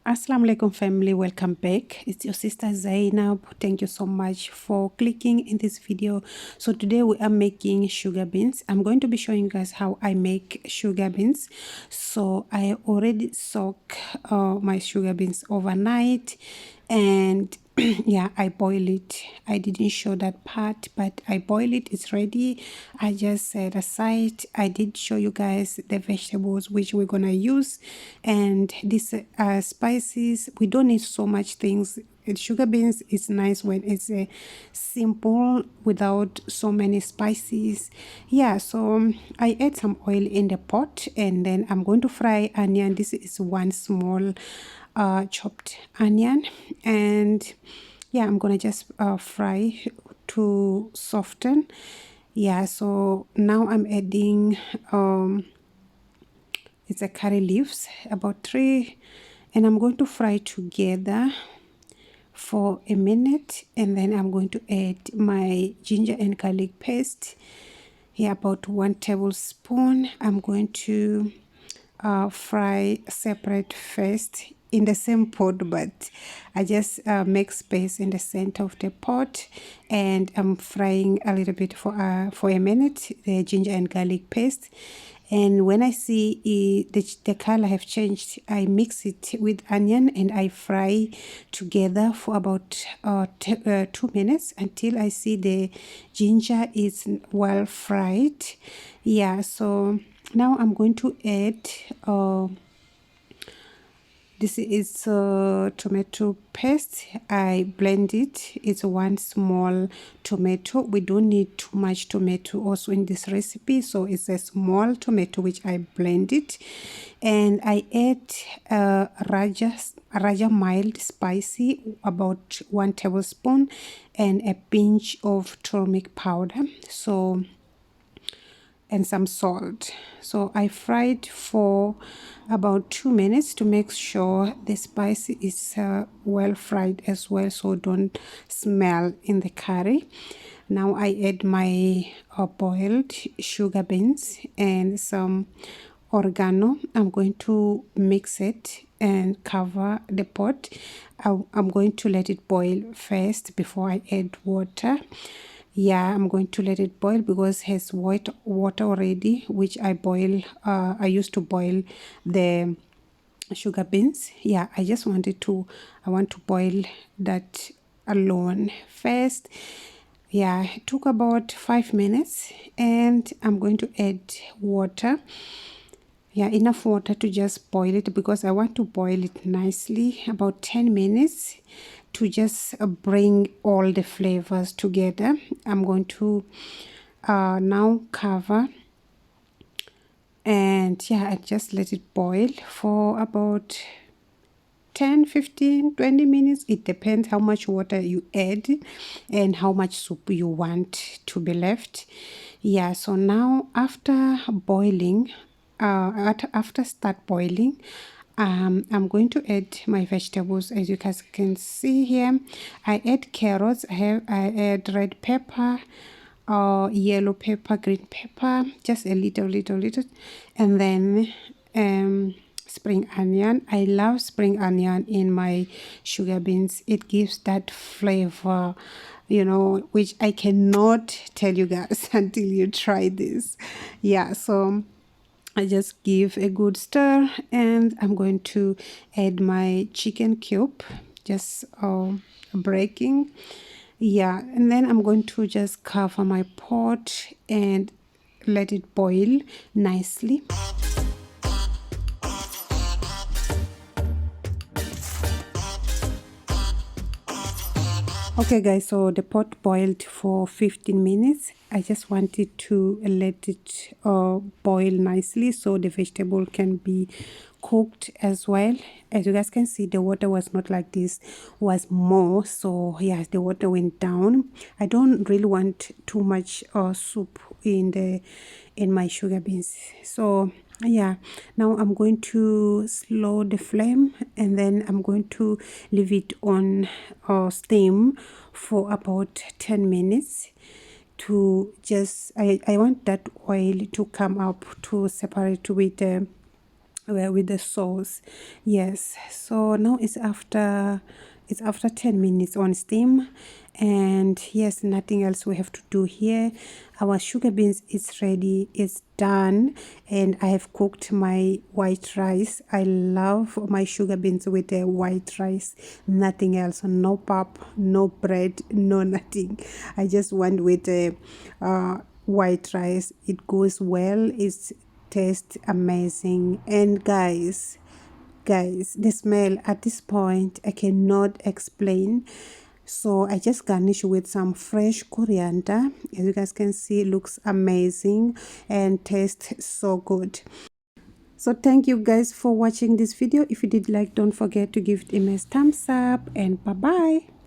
Assalamu alaikum family, welcome back. It's your sister Zainab. Thank you so much for clicking in this video. So today we are making sugar beans. I'm going to be showing you guys how I make sugar beans. So I already soak my sugar beans overnight, and yeah, I boil it. I didn't show that part, but I boil it. It's ready. I just set aside. I did show you guys the vegetables which we're gonna use, and these spices. We don't need so much things. Sugar beans is nice when it's simple without so many spices. Yeah, so I add some oil in the pot, and then I'm going to fry onion. This is one small chopped onion, and yeah, I'm gonna just fry to soften. Yeah, so now I'm adding it's a curry leaves, about 3, and I'm going to fry together for a minute, and then I'm going to add my ginger and garlic paste. Yeah, about 1 tablespoon. I'm going to fry separate first in the same pot, but I just make space in the center of the pot, and I'm frying a little bit for a minute the ginger and garlic paste. And when I see the color have changed, I mix it with onion and I fry together for about 2 minutes until I see the ginger is well fried. Yeah, so now I'm going to add this is tomato paste. I blend it. It's 1 small tomato. We don't need too much tomato also in this recipe, so it's a small tomato which I blend it. And I add Raja mild spicy, about 1 tablespoon, and a pinch of turmeric powder. So and some salt. So I fried for about 2 minutes to make sure the spice is well fried as well, so don't smell in the curry. Now I add my boiled sugar beans and some oregano. I'm going to mix it and cover the pot. I'm going to let it boil first before I add water. Yeah, I'm going to let it boil because it has white water already, which I boil. I used to boil the sugar beans. Yeah, I want to boil that alone first. Yeah, it took about 5 minutes, and I'm going to add water. Yeah, enough water to just boil it, because I want to boil it nicely, about 10 minutes, to just bring all the flavors together. I'm going to now cover, and yeah, I just let it boil for about 10, 15, 20 minutes. It depends how much water you add and how much soup you want to be left. Yeah, so now after boiling, after start boiling, I'm going to add my vegetables. As you guys can see here, I add carrots, I add red pepper, yellow pepper, green pepper, just a little, and then spring onion. I love spring onion in my sugar beans. It gives that flavor, you know, which I cannot tell you guys until you try this. Yeah, so I just give a good stir, and I'm going to add my chicken cube, just breaking. Yeah, and then I'm going to just cover my pot and let it boil nicely. Okay guys, so the pot boiled for 15 minutes. I just wanted to let it boil nicely so the vegetable can be cooked as well. As you guys can see, the water was not like this, was more. So yeah, the water went down. I don't really want too much soup in my sugar beans. So Yeah, now I'm going to slow the flame, and then I'm going to leave it on steam for about 10 minutes to just I want that oil to come up to separate with the sauce. Yes, so now it's after 10 minutes on steam, and yes, nothing else we have to do here. Our sugar beans is ready, it's done, and I have cooked my white rice. I love my sugar beans with the white rice, nothing else, no pap, no bread, no nothing. I just went with the white rice. It goes well, it's tastes amazing. And guys, the smell at this point I cannot explain. So I just garnish with some fresh coriander. As you guys can see, it looks amazing and tastes so good. So thank you guys for watching this video. If you did like, don't forget to give it a thumbs up, and bye bye.